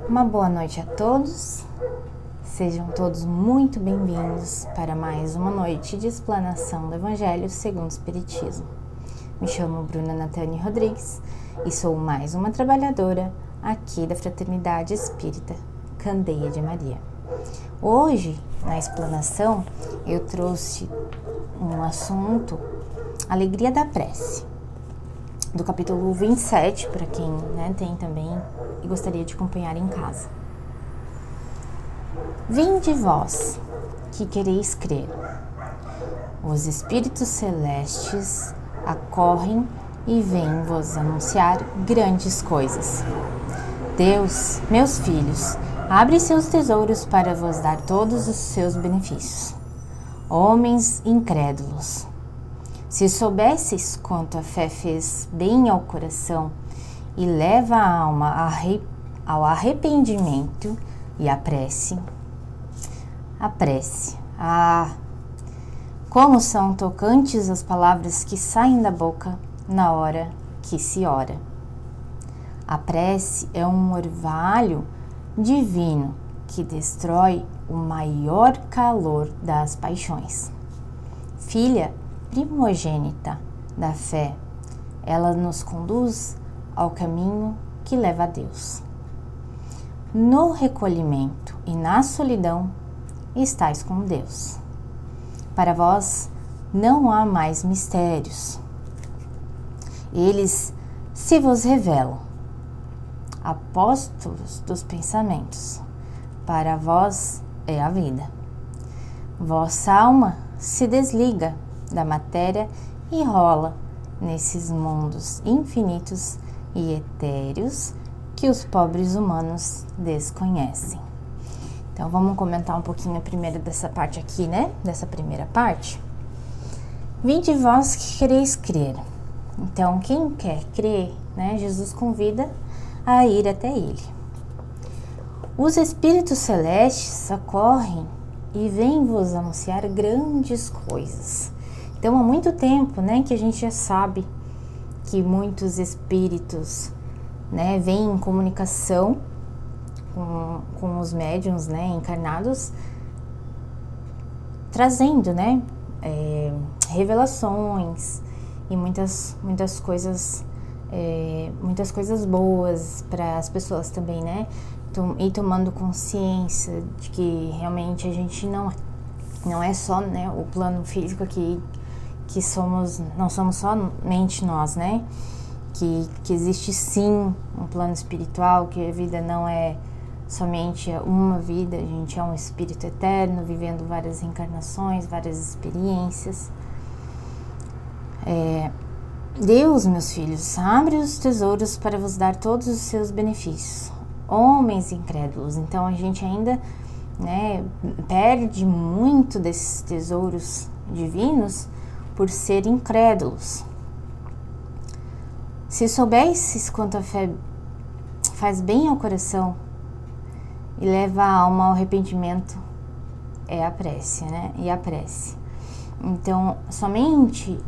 Uma boa noite a todos, sejam todos muito bem-vindos para mais uma noite de explanação do Evangelho segundo o Espiritismo. Me chamo Bruna Natane Rodrigues e sou mais uma trabalhadora aqui da Fraternidade Espírita Candeia de Maria. Hoje, na explanação, eu trouxe um assunto, Alegria da Prece, do capítulo 27, para quem tem também e gostaria de acompanhar em casa. Vinde vós, que quereis crer. Os Espíritos Celestes acorrem e vêm vos anunciar grandes coisas. Deus, meus filhos, abre seus tesouros para vos dar todos os seus benefícios. Homens incrédulos, se soubesseis quanto a fé fez bem ao coração e leva a alma ao arrependimento e à prece. A prece. Como são tocantes as palavras que saem da boca na hora que se ora. A prece é um orvalho divino que destrói o maior calor das paixões. Filha primogênita da fé, ela nos conduz ao caminho que leva a Deus. No recolhimento e na solidão estais com Deus. Para vós não há mais mistérios. Eles se vos revelam, apóstolos dos pensamentos. Para vós é a vida. Vossa alma se desliga da matéria e rola nesses mundos infinitos e etéreos que os pobres humanos desconhecem. Então vamos comentar um pouquinho primeiro dessa parte aqui, dessa primeira parte. Vinde vós que quereis crer. Então quem quer crer, Jesus convida a ir até ele. Os Espíritos Celestes acorrem e vêm vos anunciar grandes coisas. Então, há muito tempo, que a gente já sabe que muitos espíritos, vêm em comunicação com os médiuns, trazendo, revelações e muitas coisas, muitas coisas boas para as pessoas também, e tomando consciência de que realmente a gente não é só, o plano físico aqui, que não somos somente nós, que existe sim um plano espiritual, que a vida não é somente uma vida, a gente é um espírito eterno, vivendo várias encarnações, várias experiências. Deus, meus filhos, abre os tesouros para vos dar todos os seus benefícios. Homens incrédulos, então a gente ainda perde muito desses tesouros divinos por ser incrédulos. Se soubesses quanto a fé faz bem ao coração e leva a alma ao arrependimento, é a prece, E a prece. Então, somente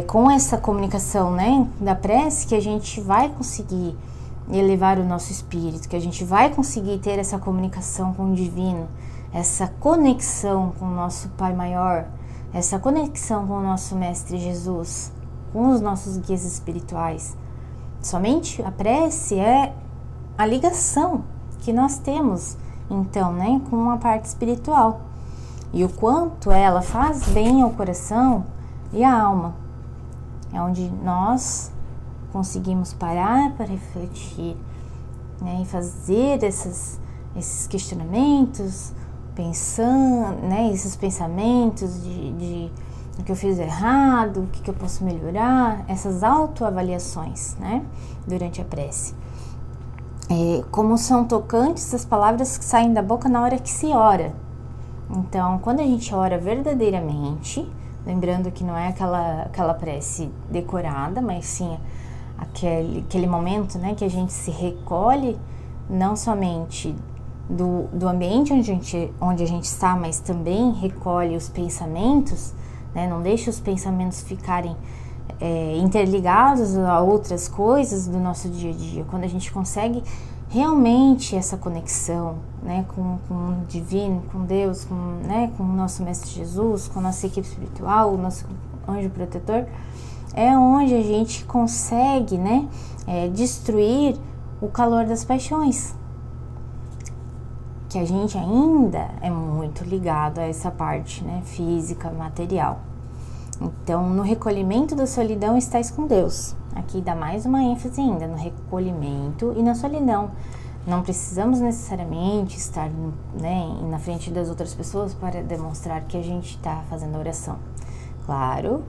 com essa comunicação, da prece, que a gente vai conseguir elevar o nosso espírito, que a gente vai conseguir ter essa comunicação com o divino, essa conexão com o nosso Pai Maior, essa conexão com o nosso Mestre Jesus, com os nossos guias espirituais. Somente a prece é a ligação que nós temos, então, com a parte espiritual. E o quanto ela faz bem ao coração e à alma. É onde nós conseguimos parar para refletir, e fazer esses questionamentos, pensando, esses pensamentos de o que eu fiz errado, o que eu posso melhorar, essas autoavaliações, durante a prece. Como são tocantes as palavras que saem da boca na hora que se ora. Então, quando a gente ora verdadeiramente, lembrando que não é aquela prece decorada, mas sim aquele momento, que a gente se recolhe, não somente do ambiente onde a gente está, mas também recolhe os pensamentos, não deixa os pensamentos ficarem interligados a outras coisas do nosso dia a dia, quando a gente consegue realmente essa conexão, né, com o divino, com Deus, com o nosso Mestre Jesus, com a nossa equipe espiritual, o nosso anjo protetor, é onde a gente consegue, né, destruir o calor das paixões, que a gente ainda é muito ligado a essa parte, né, física, material. Então, no recolhimento da solidão estás com Deus. Aqui dá mais uma ênfase ainda no recolhimento e na solidão. Não precisamos necessariamente estar, né, na frente das outras pessoas para demonstrar que a gente está fazendo a oração. Claro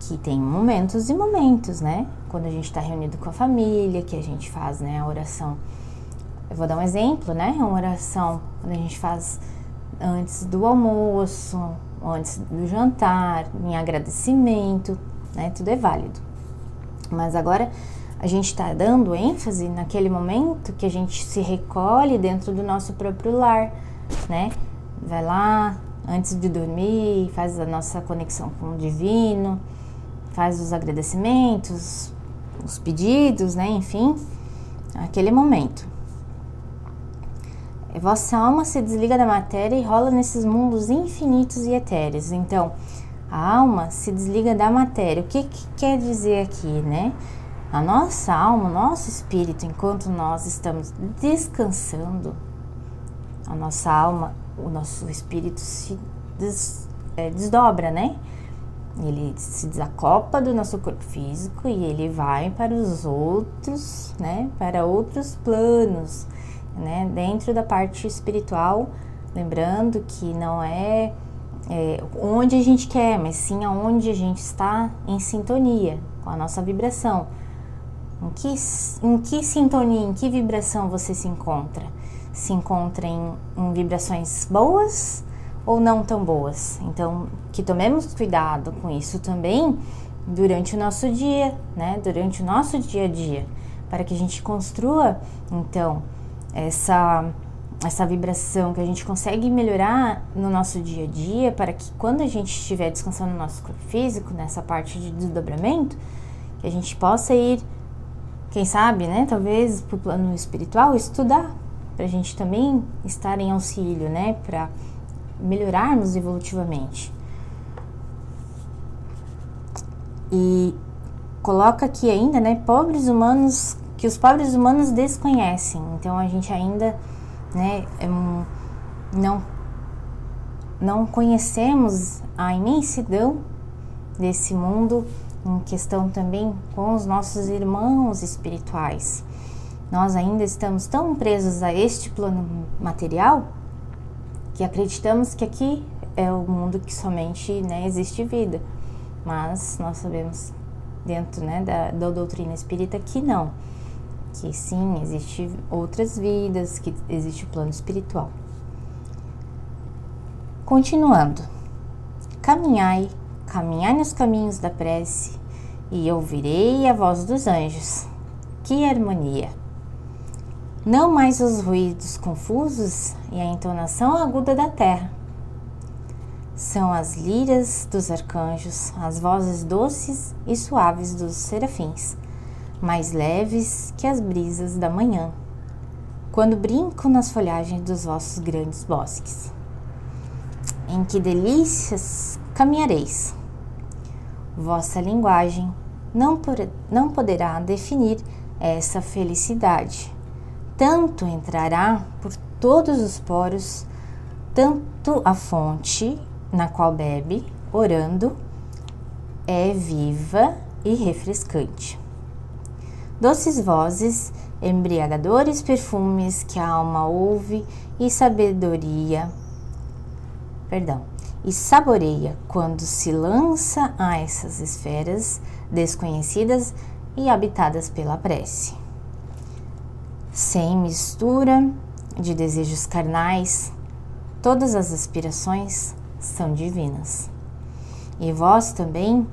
que tem momentos e momentos, né? Quando a gente está reunido com a família, que a gente faz, né, a oração. Eu vou dar um exemplo, né? Uma oração quando a gente faz antes do almoço, antes do jantar, em agradecimento, né? Tudo é válido. Mas agora a gente está dando ênfase naquele momento que a gente se recolhe dentro do nosso próprio lar, né? Vai lá antes de dormir, faz a nossa conexão com o divino, faz os agradecimentos, os pedidos, né? Enfim, aquele momento. Vossa alma se desliga da matéria e rola nesses mundos infinitos e etéreos. Então, a alma se desliga da matéria. O que quer dizer aqui, né? A nossa alma, o nosso espírito, enquanto nós estamos descansando, a nossa alma, o nosso espírito se desdobra, né? Ele se desacopla do nosso corpo físico e ele vai para os outros, né? Para outros planos, né? Dentro da parte espiritual, lembrando que não é onde a gente quer, mas sim aonde a gente está em sintonia com a nossa vibração. Em que sintonia, em que vibração você se encontra? Se encontra em vibrações boas ou não tão boas? Então, que tomemos cuidado com isso também durante o nosso dia, né? Durante o nosso dia a dia, para que a gente construa, então, essa vibração que a gente consegue melhorar no nosso dia a dia, para que quando a gente estiver descansando no nosso corpo físico, nessa parte de desdobramento, que a gente possa ir, quem sabe, né, talvez para o plano espiritual, estudar, para a gente também estar em auxílio, né, para melhorarmos evolutivamente. E coloca aqui ainda, né, pobres humanos, que os pobres humanos desconhecem. Então a gente ainda, né, não conhecemos a imensidão desse mundo, em questão também com os nossos irmãos espirituais. Nós ainda estamos tão presos a este plano material que acreditamos que aqui é o mundo que somente, né, existe vida. Mas nós sabemos dentro, né, da doutrina espírita que não, que sim, existem outras vidas, que existe o plano espiritual. Continuando, caminhai nos caminhos da prece e ouvirei a voz dos anjos. Que harmonia! Não mais os ruídos confusos e a entonação aguda da terra. São as liras dos arcanjos, as vozes doces e suaves dos serafins, mais leves que as brisas da manhã, quando brinco nas folhagens dos vossos grandes bosques. Em que delícias caminhareis! Vossa linguagem não poderá definir essa felicidade. Tanto entrará por todos os poros, tanto a fonte na qual bebe, orando, é viva e refrescante. Doces vozes, embriagadores perfumes que a alma ouve e saboreia quando se lança a essas esferas desconhecidas e habitadas pela prece. Sem mistura de desejos carnais, todas as aspirações são divinas. E vós também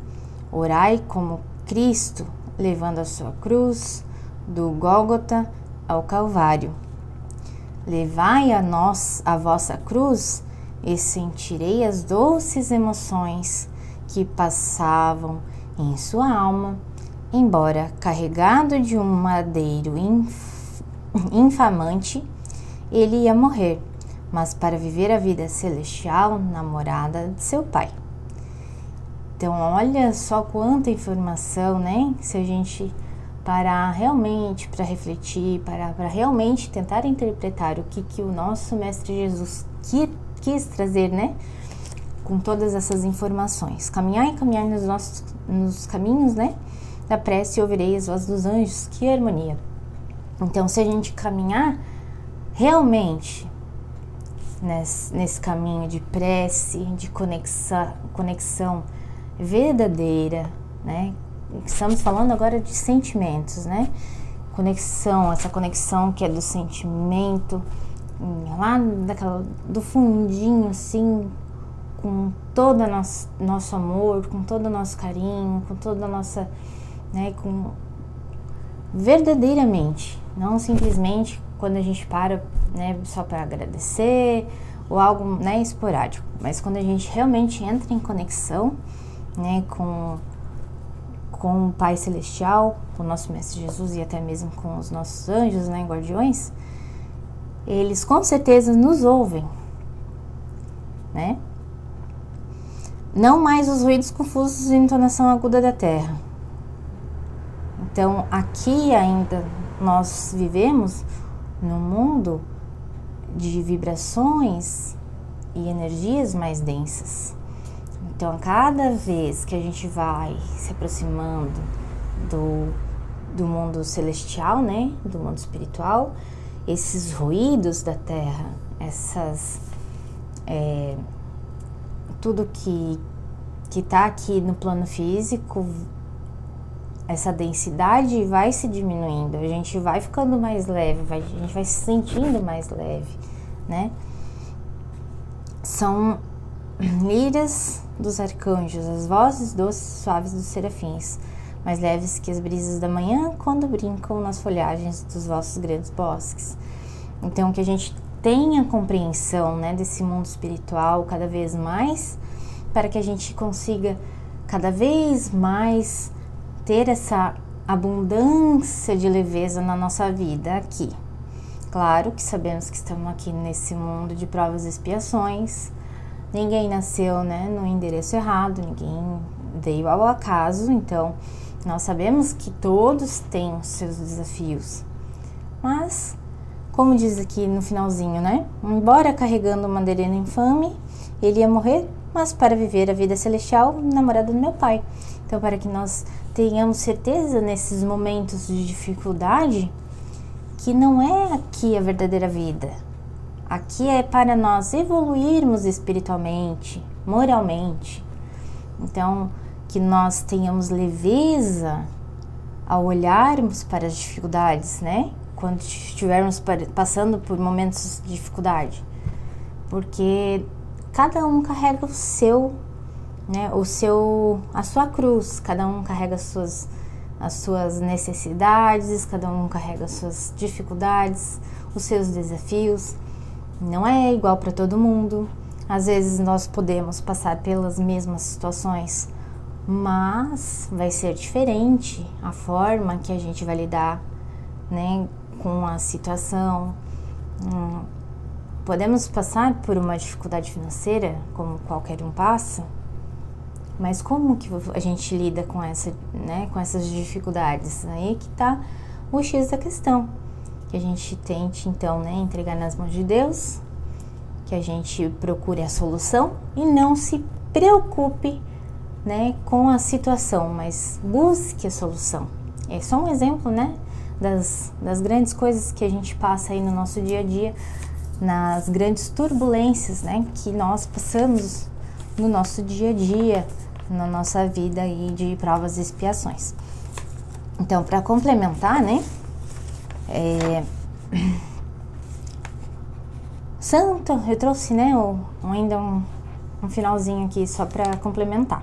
orai como Cristo, levando a sua cruz do Gólgota ao Calvário. Levai a nós a vossa cruz e sentirei as doces emoções que passavam em sua alma, embora carregado de um madeiro infamante, ele ia morrer, mas para viver a vida celestial na morada de seu Pai. Então, olha só quanta informação, né? Se a gente parar realmente para refletir, para realmente tentar interpretar o que o nosso Mestre Jesus quis trazer, né? Com todas essas informações. Caminhar e caminhar nos caminhos, né? Da prece e ouvirei as vozes dos anjos. Que harmonia! Então, se a gente caminhar realmente nesse caminho de prece, de conexão verdadeira, né? Estamos falando agora de sentimentos, né? Essa conexão que é do sentimento, lá do fundinho, assim, com todo o nosso amor, com todo o nosso carinho, com toda a nossa, né? Verdadeiramente, não simplesmente quando a gente para, né, só para agradecer ou algo, né, esporádico, mas quando a gente realmente entra em conexão, né, com o Pai Celestial, com o nosso Mestre Jesus e até mesmo com os nossos anjos, né, guardiões, eles com certeza nos ouvem, né? Não mais os ruídos confusos de entonação aguda da terra. Então, aqui ainda nós vivemos num mundo de vibrações e energias mais densas. Então, a cada vez que a gente vai se aproximando do mundo celestial, né, do mundo espiritual, esses ruídos da Terra, tudo que está aqui no plano físico, essa densidade vai se diminuindo, a gente vai ficando mais leve, a gente vai se sentindo mais leve, né? São lírias dos arcanjos, as vozes doces e suaves dos serafins, mais leves que as brisas da manhã quando brincam nas folhagens dos vossos grandes bosques. Então, que a gente tenha compreensão, né, desse mundo espiritual cada vez mais, para que a gente consiga cada vez mais ter essa abundância de leveza na nossa vida aqui. Claro que sabemos que estamos aqui nesse mundo de provas e expiações. Ninguém nasceu, né, no endereço errado, ninguém veio ao acaso, então nós sabemos que todos têm os seus desafios. Mas, como diz aqui no finalzinho, né, embora carregando uma madeira infame, ele ia morrer, mas para viver a vida celestial na morada do meu Pai. Então, para que nós tenhamos certeza nesses momentos de dificuldade, que não é aqui a verdadeira vida. Aqui é para nós evoluirmos espiritualmente, moralmente. Então, que nós tenhamos leveza ao olharmos para as dificuldades, né? Quando estivermos passando por momentos de dificuldade. Porque cada um carrega o seu, né? A sua cruz. Cada um carrega as suas necessidades, cada um carrega as suas dificuldades, os seus desafios. Não é igual para todo mundo. Às vezes nós podemos passar pelas mesmas situações, mas vai ser diferente a forma que a gente vai lidar, né, com a situação. Podemos passar por uma dificuldade financeira, como qualquer um passa, mas como que a gente lida com essas dificuldades? Aí que está o X da questão. Que a gente tente, então, né, entregar nas mãos de Deus, que a gente procure a solução e não se preocupe, né, com a situação, mas busque a solução. É só um exemplo, né, das grandes coisas que a gente passa aí no nosso dia a dia, nas grandes turbulências, né, que nós passamos no nosso dia a dia, na nossa vida aí de provas e expiações. Então, para complementar, né, Santo, eu trouxe, né, ainda um finalzinho aqui só para complementar,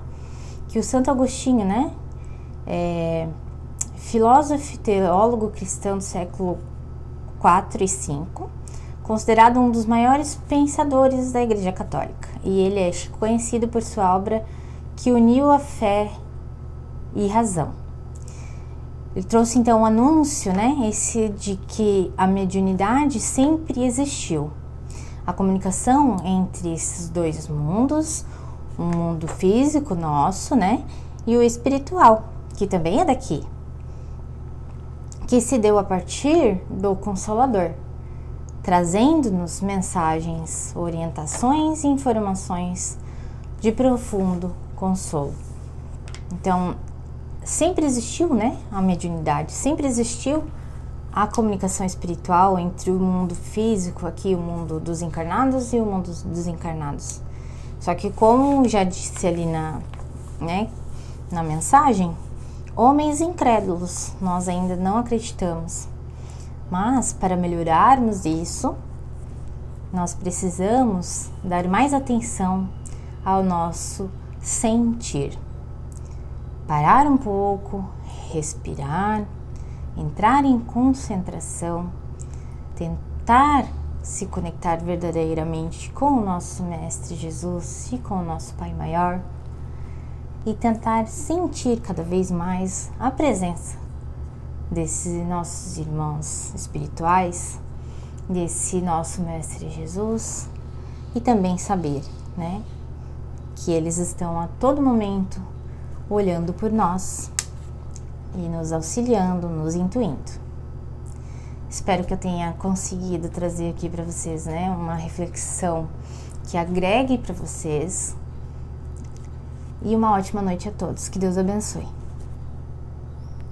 que o Santo Agostinho, né, filósofo e teólogo cristão do século 4 e 5, considerado um dos maiores pensadores da Igreja Católica, e ele é conhecido por sua obra que uniu a fé e razão. Ele trouxe então um anúncio, né, esse de que a mediunidade sempre existiu. A comunicação entre esses dois mundos, o mundo físico nosso, né, e o espiritual, que também é daqui, que se deu a partir do Consolador, trazendo-nos mensagens, orientações e informações de profundo consolo. Então, sempre existiu, né, a mediunidade, sempre existiu a comunicação espiritual entre o mundo físico aqui, o mundo dos encarnados e o mundo dos desencarnados. Só que, como já disse ali na mensagem, homens incrédulos, nós ainda não acreditamos. Mas, para melhorarmos isso, nós precisamos dar mais atenção ao nosso sentir. Parar um pouco, respirar, entrar em concentração, tentar se conectar verdadeiramente com o nosso Mestre Jesus e com o nosso Pai Maior e tentar sentir cada vez mais a presença desses nossos irmãos espirituais, desse nosso Mestre Jesus, e também saber, né, que eles estão a todo momento olhando por nós e nos auxiliando, nos intuindo. Espero que eu tenha conseguido trazer aqui para vocês, né, uma reflexão que agregue para vocês. E uma ótima noite a todos. Que Deus abençoe.